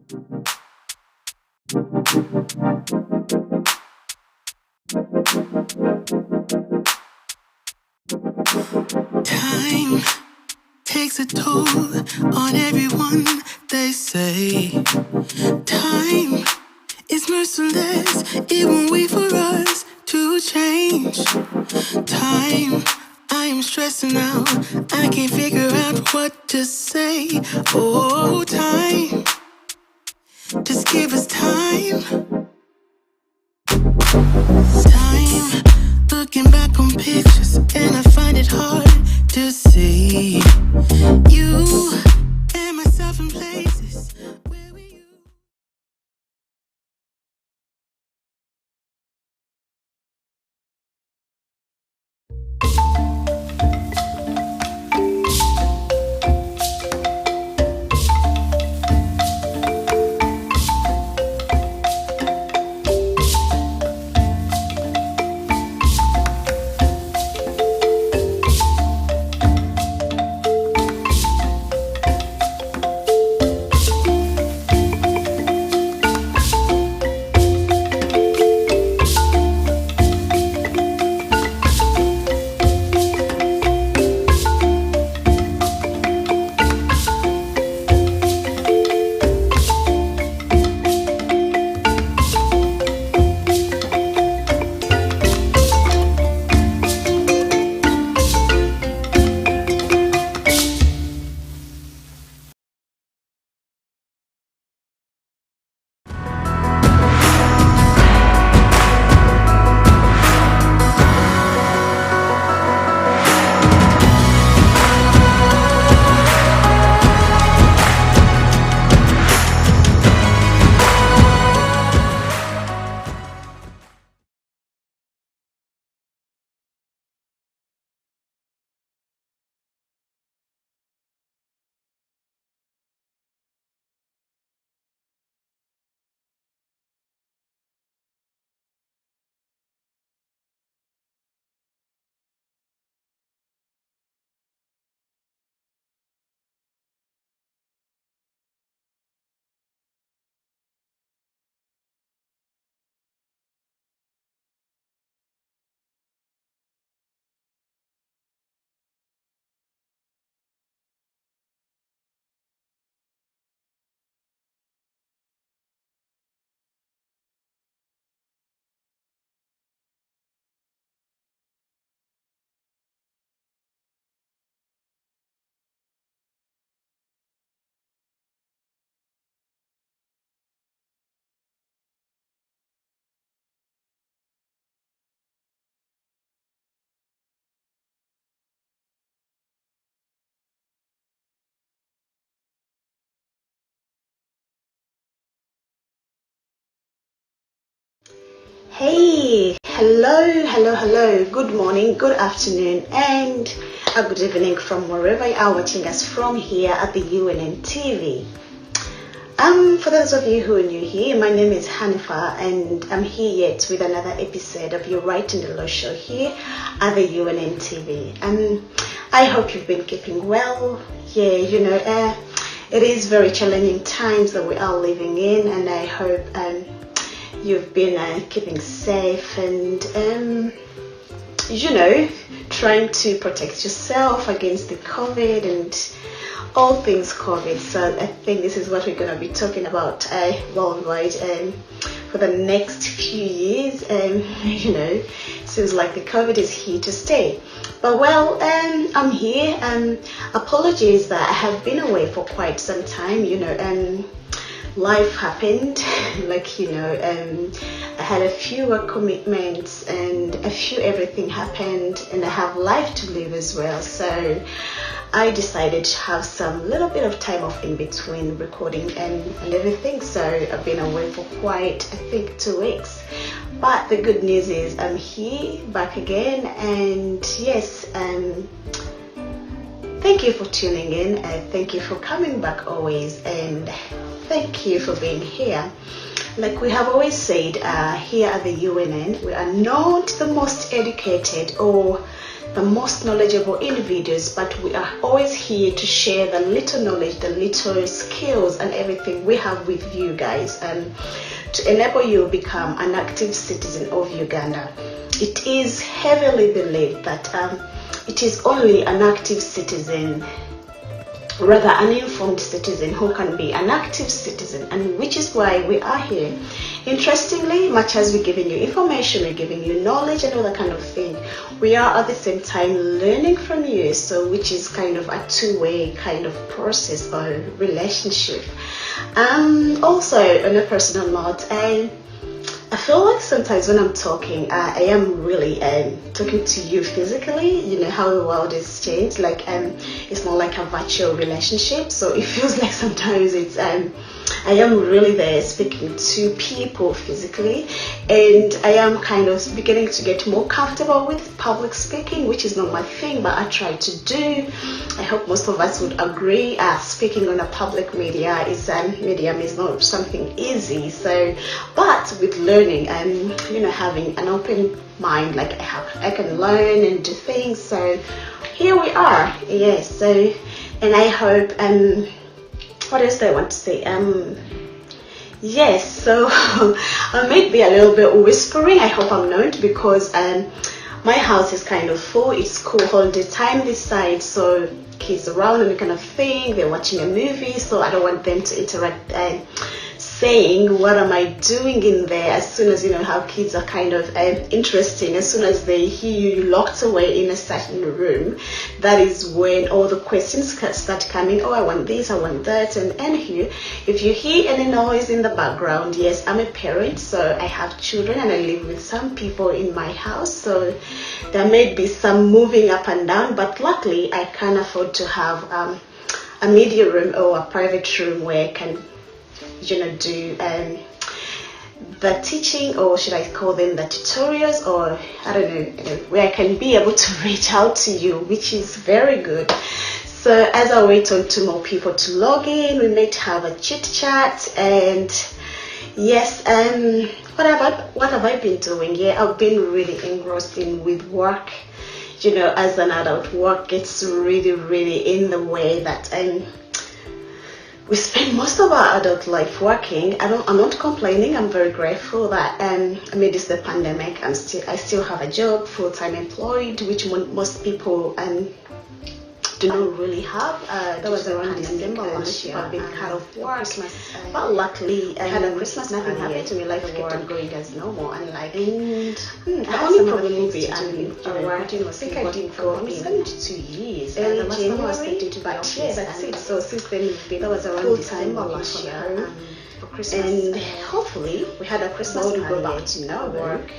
Time takes a toll on everyone, they say. Time is merciless, it won't wait for us to change. Time, I am stressing out, I can't figure out what to say. Oh, time, just give us time. Time, looking back on pictures, and I find it hard to see you and myself in places where we used. Hey, hello, good morning, good afternoon, and a good evening from wherever you are watching us from here at the UNN TV. For those of you who are new here, my name is Hanifa, and I'm here yet with another episode of your Right in the Law show here at the UNN TV. I hope you've been keeping well. Yeah, it is very challenging times that we are living in, and I hope you've been keeping safe and trying to protect yourself against the COVID and all things COVID. So I think this is what we're going to be talking about worldwide for the next few years. Seems like the COVID is here to stay. But I'm here. Apologies that I have been away for quite some time. Life happened, I had a few work commitments and everything happened, and I have life to live as well. So I decided to have some little bit of time off in between recording and everything. So I've been away for quite, 2 weeks. But the good news is I'm here, back again, and yes, thank you for tuning in, and thank you for coming back always, and thank you for being here. Like we have always said, here at the UNN, we are not the most educated or the most knowledgeable individuals, but we are always here to share the little knowledge, the little skills and everything we have with you guys, and to enable you become an active citizen of Uganda. It is heavily believed that it is only an active citizen, rather an informed citizen, who can be an active citizen, and which is why we are here. Interestingly, much as we're giving you information, we're giving you knowledge and all that kind of thing, we are at the same time learning from you, so which is kind of a two-way kind of process or relationship. Also, on a personal note, I feel like sometimes when I'm talking, I am really talking to you physically. You know how the world has changed. Like it's more like a virtual relationship. So it feels like sometimes it's I am really there speaking to people physically, and I am kind of beginning to get more comfortable with public speaking, which is not my thing, but I try to do. I hope most of us would agree. Speaking on a public medium is not something easy. So, but with learning and having an open mind, like I can learn and do things. So here we are. Yes. So, and I hope what else do I want to say? Yes, so I might be a little bit whispering. I hope I'm not, because my house is kind of full. It's school holiday time this side, so kids around and kind of thing. They're watching a movie, so I don't want them to interact saying what am I doing in there. As soon as how kids are kind of interesting, as soon as they hear you locked away in a certain room, that is when all the questions start coming. Oh, I want this, I want that. And if you hear any noise in the background, yes, I'm a parent, so I have children and I live with some people in my house, so there may be some moving up and down, but luckily I can afford to have a media room or a private room where I can do the teaching, or should I call them the tutorials, or I don't know, where I can be able to reach out to you, which is very good. So as I wait on two more people to log in, we might have a chit chat. And yes, what have I been doing? Yeah, I've been really engrossed with work. As an adult, work gets really, really in the way that we spend most of our adult life working. I'm not complaining. I'm very grateful that amidst the pandemic, I still have a job, full-time employed, which most people do not really have. That was around December last year. I've been cut off work, Christmas, but luckily I had a Christmas. Nothing happened to me. Life kept on going as normal. And the only problem will be I think I didn't go in 72 years. Early January, but yes, that's it. So since then we've been around December last year for Christmas, and hopefully we had a Christmas party, go back to normal work,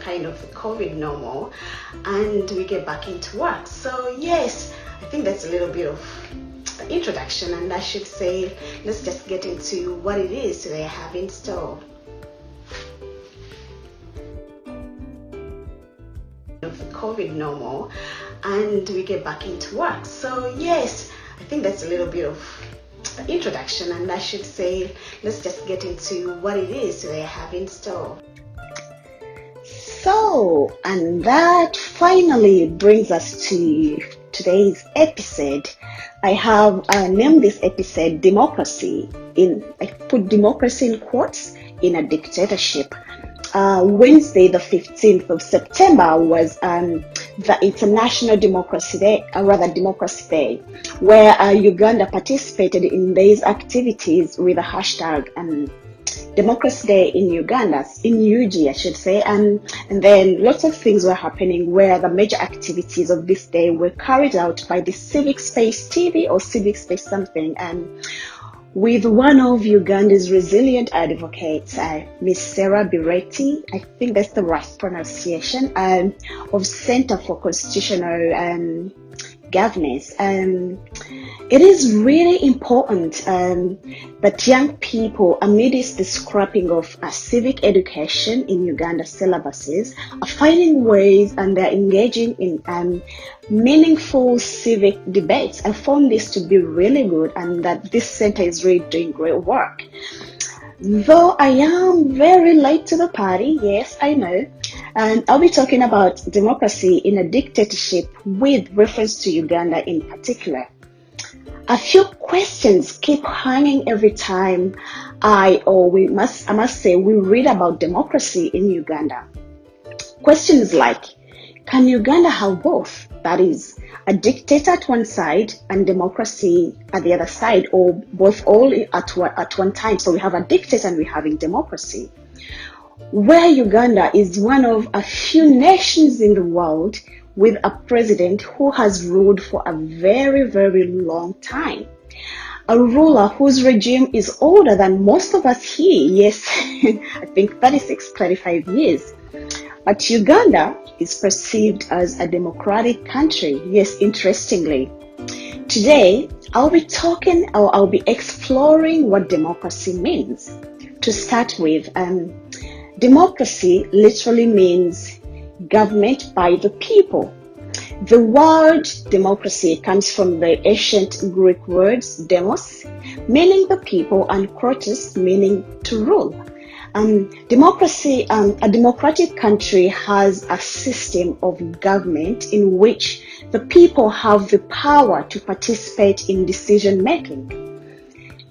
kind of COVID normal, and we get back into work. So yes, I think that's a little bit of the introduction, and I should say let's just get into what it is they have in store. Of the COVID normal, and we get back into work. So yes, I think that's a little bit of the introduction, and I should say let's just get into what it is they have in store. So, and that finally brings us to today's episode. I have named this episode Democracy I put democracy in quotes in a dictatorship. Wednesday the 15th of September was the International Democracy Day, Democracy Day, where Uganda participated in these activities with a hashtag Democracy Day in Uganda, in UG I should say, and then lots of things were happening where the major activities of this day were carried out by the Civic Space TV or Civic Space something, with one of Uganda's resilient advocates, Miss Sarah Biretti, I think that's the right pronunciation, of Center for Constitutional Governance. It is really important that young people, amidst the scrapping of civic education in Uganda syllabuses, are finding ways and they're engaging in meaningful civic debates. I found this to be really good, and that this center is really doing great work. Though I am very late to the party, yes, I know, And I'll be talking about democracy in a dictatorship with reference to Uganda in particular. A few questions keep hanging every time I must say we read about democracy in Uganda. Questions like, can Uganda have both? That is, a dictator at one side and democracy at the other side, or both all at one time. So we have a dictator and we're having democracy. Where Uganda is one of a few nations in the world with a president who has ruled for a very, very long time. A ruler whose regime is older than most of us here. Yes, I think 35 years. But Uganda is perceived as a democratic country. Yes, interestingly. Today, I'll be exploring what democracy means. To start with, democracy literally means government by the people. The word democracy comes from the ancient Greek words demos, meaning the people, and kratos, meaning to rule. Democracy, a democratic country has a system of government in which the people have the power to participate in decision making.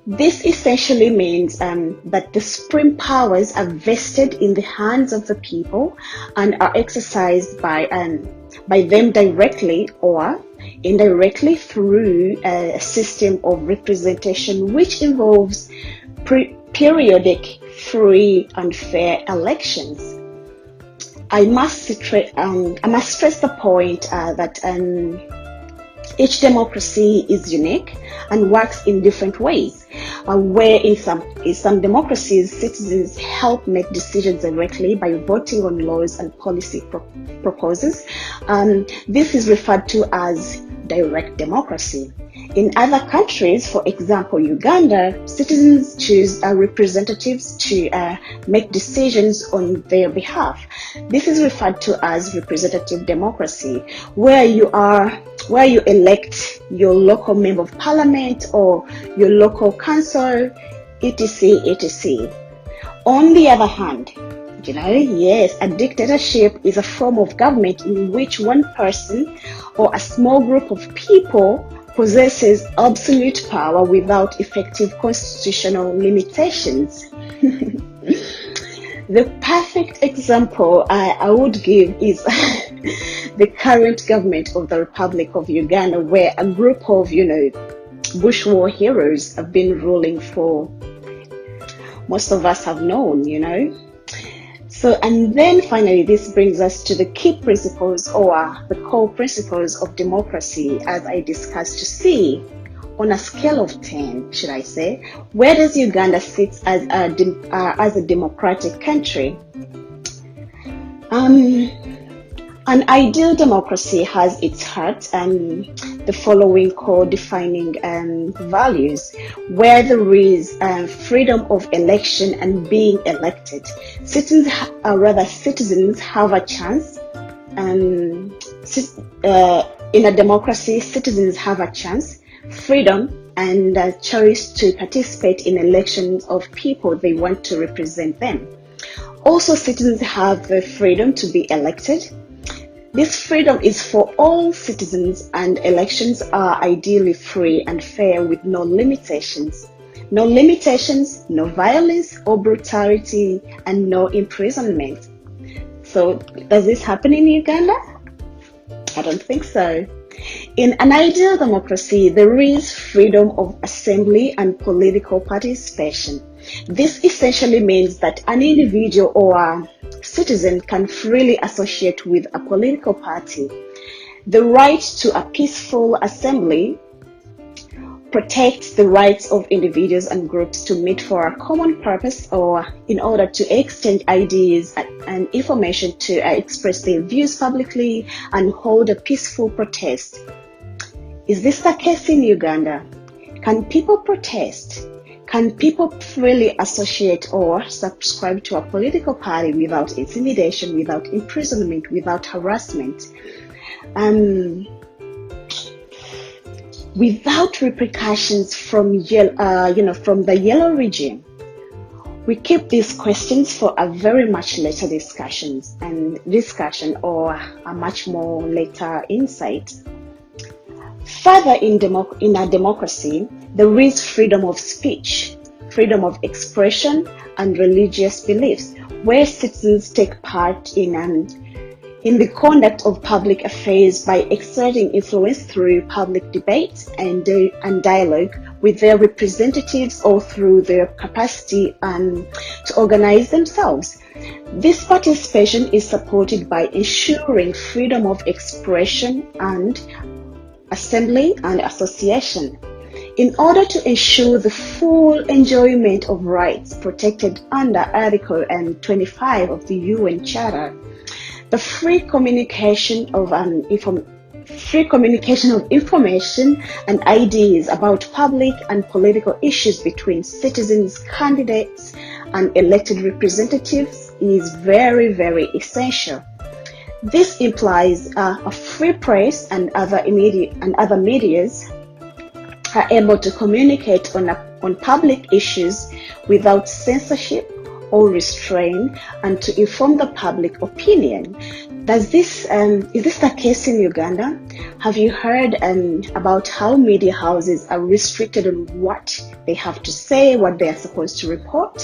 This essentially means that the supreme powers are vested in the hands of the people and are exercised by them directly or indirectly through a system of representation which involves periodic, free and fair elections. I must stress the point that each democracy is unique and works in different ways. Where in some democracies, citizens help make decisions directly by voting on laws and policy proposals. This is referred to as direct democracy. In other countries, for example, Uganda, citizens choose representatives to make decisions on their behalf. This is referred to as representative democracy, where you elect your local member of parliament or your local council, etc., etc. On the other hand, yes, a dictatorship is a form of government in which one person or a small group of people possesses absolute power without effective constitutional limitations. The perfect example I would give is the current government of the Republic of Uganda, where a group of, Bush war heroes have been ruling for most of us have known, So, and then finally, this brings us to the key principles or the core principles of democracy, as I discussed, to see on a scale of 10, should I say, where does Uganda sit as a democratic country? An ideal democracy has its heart and the following core defining values, where there is freedom of election and being elected. Citizens have a chance. In a democracy, citizens have a chance, freedom, and a choice to participate in elections of people they want to represent them. Also, citizens have the freedom to be elected. This freedom is for all citizens, and elections are ideally free and fair with no limitations. No limitations, no violence or brutality, and no imprisonment. So, does this happen in Uganda? I don't think so. In an ideal democracy, there is freedom of assembly and political participation. This essentially means that an individual or a citizen can freely associate with a political party. The right to a peaceful assembly protects the rights of individuals and groups to meet for a common purpose or in order to exchange ideas and information, to express their views publicly and hold a peaceful protest. Is this the case in Uganda? Can people protest? Can people freely associate or subscribe to a political party without intimidation, without imprisonment, without harassment? Without repercussions from the yellow regime? We keep these questions for a very much later discussion or a much more later insight. Further, in a democracy, there is freedom of speech, freedom of expression, and religious beliefs, where citizens take part in the conduct of public affairs by exerting influence through public debates and dialogue with their representatives or through their capacity to organize themselves. This participation is supported by ensuring freedom of expression and assembly and association. In order to ensure the full enjoyment of rights protected under Article 25 of the UN Charter, the free communication of information and ideas about public and political issues between citizens, candidates, and elected representatives is very, very essential. This implies a free press and other medias are able to communicate on public issues without censorship or restraint and to inform the public opinion. Is this the case in Uganda? Have you heard about how media houses are restricted on what they have to say, what they are supposed to report,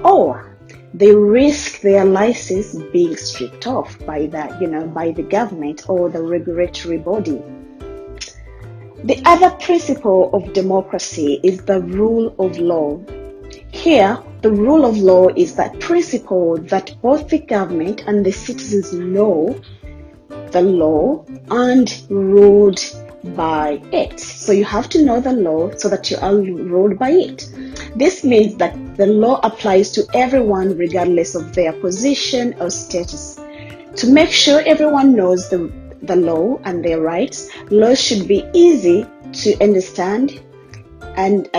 or they risk their license being stripped off by the government or the regulatory body? The other principle of democracy is the rule of law. Here, the rule of law is that principle that both the government and the citizens know the law and ruled by it. So you have to know the law so that you are ruled by it. This means that the law applies to everyone regardless of their position or status. To make sure everyone knows the law and their rights, laws should be easy to understand and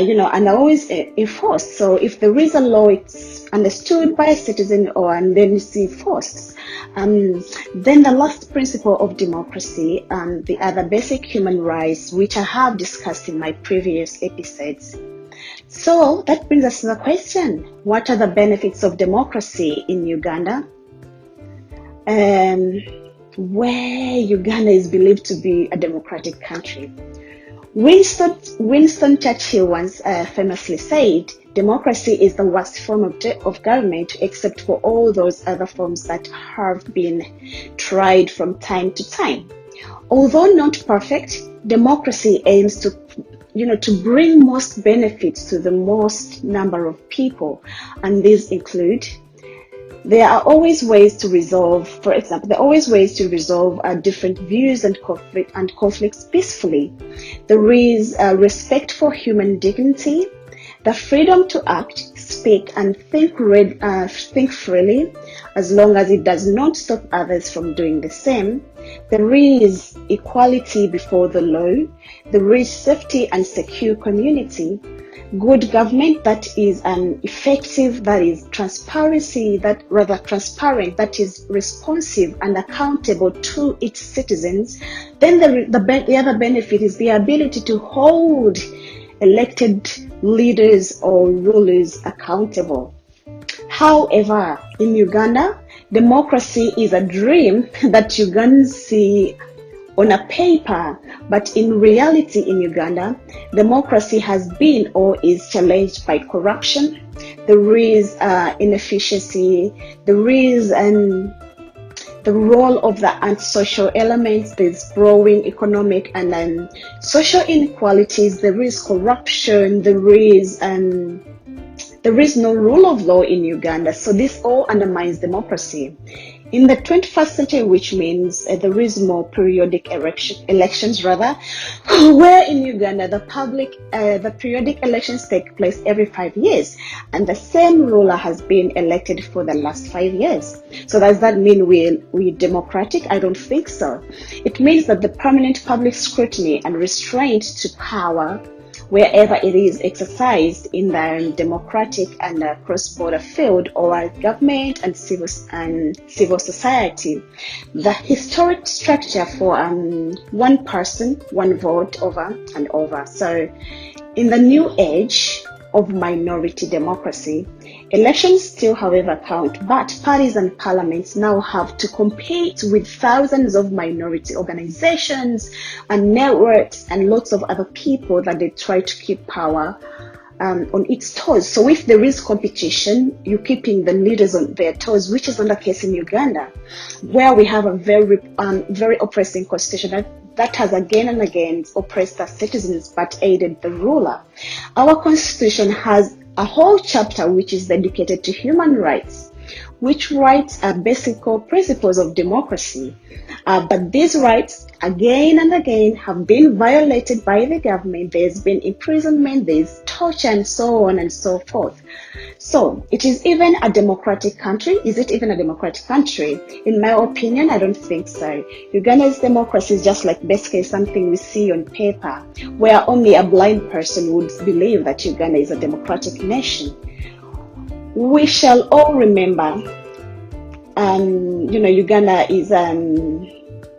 always enforced. So if there is a law, it's understood by a citizen and then it's enforced. Then the last principle of democracy and the other basic human rights, which I have discussed in my previous episodes. So that brings us to the question: what are the benefits of democracy in Uganda? Where Uganda is believed to be a democratic country. Winston Churchill once famously said, "Democracy is the worst form of government except for all those other forms that have been tried from time to time." Although not perfect, democracy aims to bring most benefits to the most number of people, and these include: there are always ways to resolve, for example, different views and conflicts peacefully. There is respect for human dignity, the freedom to act, speak, and think freely, as long as it does not stop others from doing the same. There is equality before the law. There is safety and secure community. Good government that is effective, that is transparent, that is responsive and accountable to its citizens. Then the other benefit is the ability to hold elected leaders or rulers accountable. However, in Uganda, democracy is a dream that Ugandans see on a paper, but in reality in Uganda, democracy has been or is challenged by corruption. There is inefficiency. There is the role of the antisocial elements. There's growing economic and social inequalities. There is corruption. There is no rule of law in Uganda. So this all undermines democracy. In the 21st century, which means there is more periodic elections, where in Uganda the periodic elections take place every 5 years, and the same ruler has been elected for the last 5 years. So does that mean we're democratic? I don't think so. It means that the permanent public scrutiny and restraint to power, wherever it is exercised in the democratic and cross-border field or government and civil society, the historic structure for one person, one vote over and over. So in the new age of minority democracy, Elections still, however, count, but parties and parliaments now have to compete with thousands of minority organizations and networks and lots of other people that they try to keep power on its toes. So if there is competition, you're keeping the leaders on their toes, which is not the case in Uganda, where we have a very oppressing constitution that has again and again oppressed the citizens but aided the ruler. Our constitution has a whole chapter which is dedicated to human rights, which rights are basic core principles of democracy. But these rights, again and again, have been violated by the government. There's been imprisonment, there's torture, and so on and so forth. So, it is even a democratic country? Is it even a democratic country? In my opinion, I don't think so. Uganda's democracy is just like basically something we see on paper, where only a blind person would believe that Uganda is a democratic nation. We shall all remember, Uganda is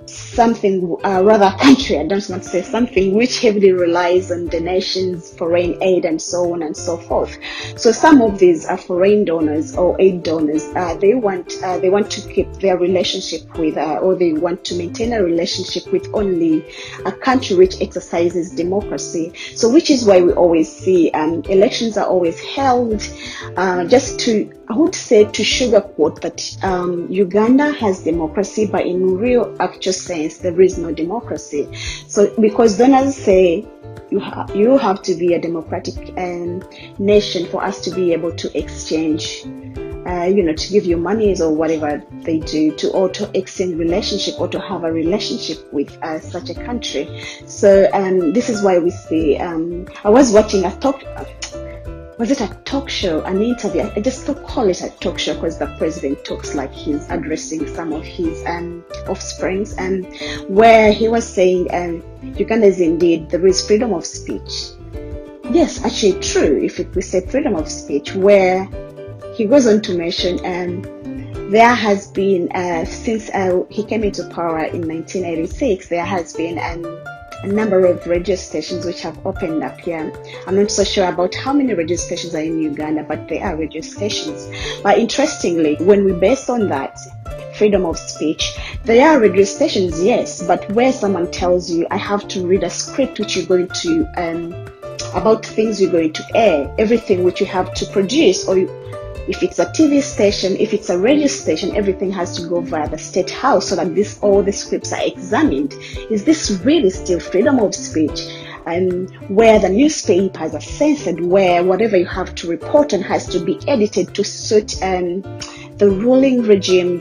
something, rather a country, I don't want to say something, which heavily relies on donations, foreign aid, and so on and so forth. So some of these foreign donors or aid donors, they want to keep their relationship with, or they want to maintain a relationship with only a country which exercises democracy. So which is why we always see elections are always held just to, I would say, to sugarcoat that Uganda has democracy, but in real actual sense there is no democracy. So because donors say you have to be a democratic nation for us to be able to exchange, to give you monies or whatever they do, or to exchange relationship or to have a relationship with such a country. So this is why we see. I was watching a talk. Was it a talk show, an interview? I just don't call it a talk show because the president talks like he's addressing some of his offsprings, and where he was saying Uganda is indeed, there is freedom of speech. Yes, actually true, if we say freedom of speech, where he goes on to mention there has been, since he came into power in 1986, there has been a number of radio stations which have opened up here. I'm not so sure about how many radio stations are in Uganda, but there are radio stations. But interestingly, when we base on that freedom of speech, there are radio stations, yes, but where someone tells you, I have to read a script which you're going to, about things you're going to air, everything which you have to produce, or if it's a TV station, if it's a radio station, everything has to go via the State House so that all the scripts are examined. Is this really still freedom of speech? Where the newspapers are censored, where whatever you have to report on has to be edited to suit the ruling regime,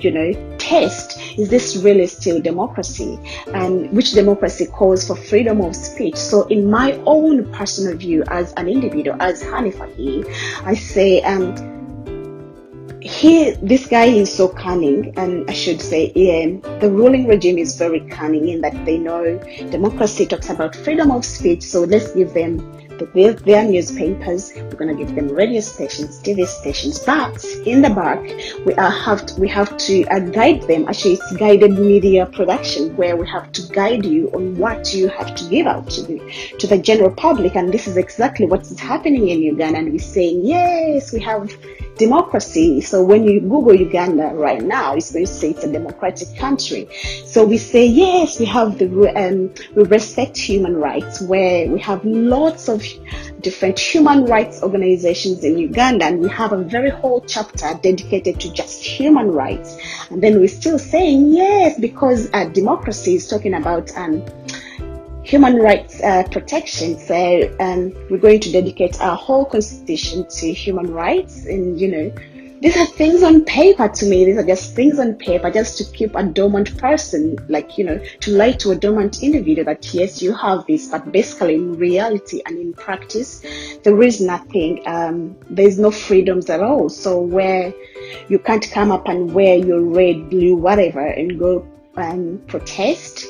taste. Is this really still democracy? And which democracy calls for freedom of speech? So in my own personal view as an individual, as Hanifa, I say, this guy is so cunning, and I should say, the ruling regime is very cunning in that they know democracy talks about freedom of speech, so let's give them their newspapers, we're going to give them radio stations, TV stations, but in the back we have to guide them. Actually, it's guided media production, where we have to guide you on what you have to give out to the general public, and this is exactly what's happening in Uganda. And we're saying, yes, we have democracy. So when you Google Uganda right now, it's going to say it's a democratic country. So we say, yes, we have we respect human rights, where we have lots of different human rights organizations in Uganda, and we have a very whole chapter dedicated to just human rights. And then we're still saying, yes, because democracy is talking about human rights protection. So we're going to dedicate our whole constitution to human rights. And these are things on paper to me. These are just things on paper, just to keep a dormant person, to lie to a dormant individual that yes, you have this, but basically in reality and in practice, there is nothing. There's no freedoms at all. So where you can't come up and wear your red, blue, whatever, and go and protest,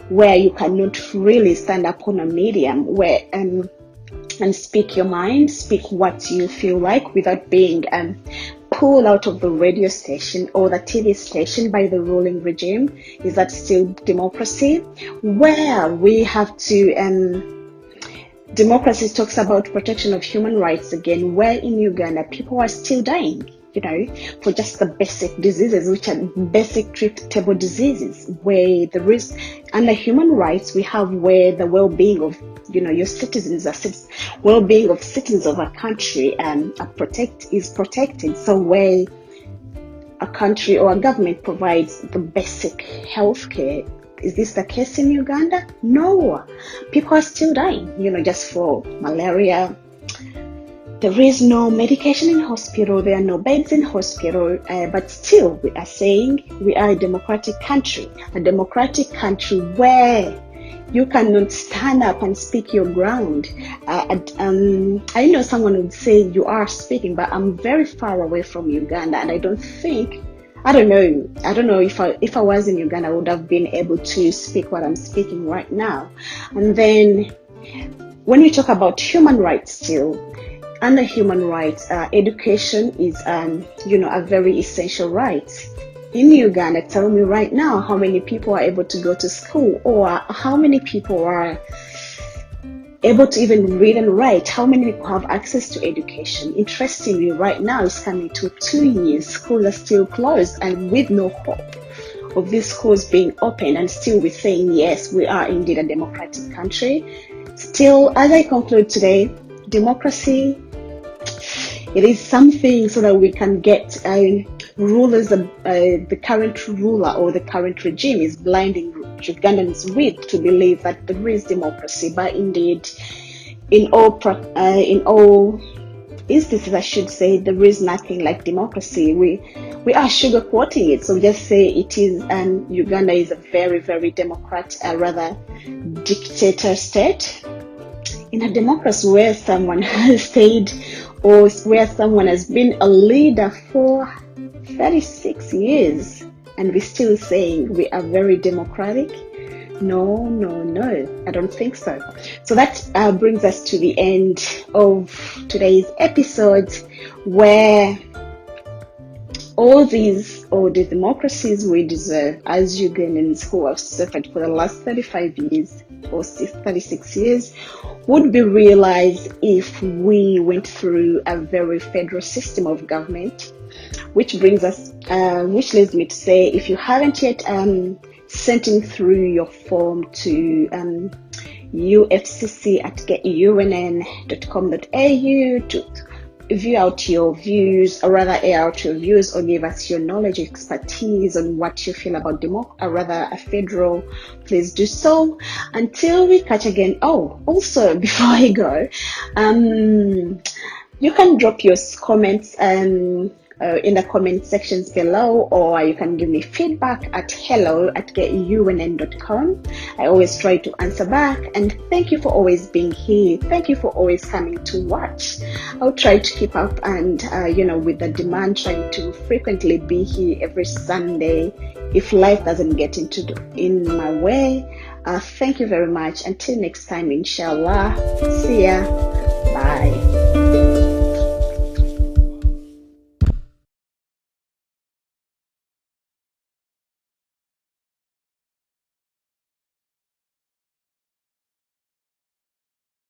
where you cannot really stand up on a medium where and speak your mind, speak what you feel like without being pulled out of the radio station or the TV station by the ruling regime. Is that still democracy? Where we have to democracy talks about protection of human rights again, where in Uganda people are still dying, for just the basic diseases, which are basic treatable diseases, where there is, under human rights, we have where the well-being of, your citizens, well-being of citizens of a country is protected. So where a country or a government provides the basic health care. Is this the case in Uganda? No. People are still dying, just for malaria. There is no medication in hospital. There are no beds in hospital. But still, we are saying we are a democratic country where you cannot stand up and speak your ground. I know someone would say you are speaking, but I'm very far away from Uganda, and I don't know if I was in Uganda, I would have been able to speak what I'm speaking right now. And then when we talk about human rights still, under human rights, education is, a very essential right. In Uganda, tell me right now how many people are able to go to school, or how many people are able to even read and write, how many people have access to education. Interestingly, right now it's coming to 2 years, schools are still closed, and with no hope of these schools being open, and still we're saying, yes, we are indeed a democratic country. Still, as I conclude today, democracy, it is something so that we can get rulers, the current ruler or the current regime is blinding Ugandans with to believe that there is democracy, but indeed, in all instances, I should say, there is nothing like democracy. We are sugarcoating it, so just say it is, and Uganda is a very, very dictator state. In a democracy where someone has stayed, or where someone has been a leader for 36 years, and we're still saying we are very democratic? No, I don't think so. So that brings us to the end of today's episode, where all the democracies we deserve as Ugandans who have suffered for the last 35 years or 36 years would be realized if we went through a very federal system of government, which leads me to say, if you haven't yet sent in through your form to ufcc@unn.com.au to view out your views, or rather air out your views, or give us your knowledge, expertise on what you feel about a federal, please do so. Until we catch again. Oh, also before I go, you can drop your comments in the comment sections below, or you can give me feedback at hello@unn.com. I always try to answer back, and thank you for always being here. Thank you for always coming to watch. I'll try to keep up and with the demand, trying to frequently be here every Sunday if life doesn't get in my way. Thank you very much. Until next time, inshallah. See ya. Bye.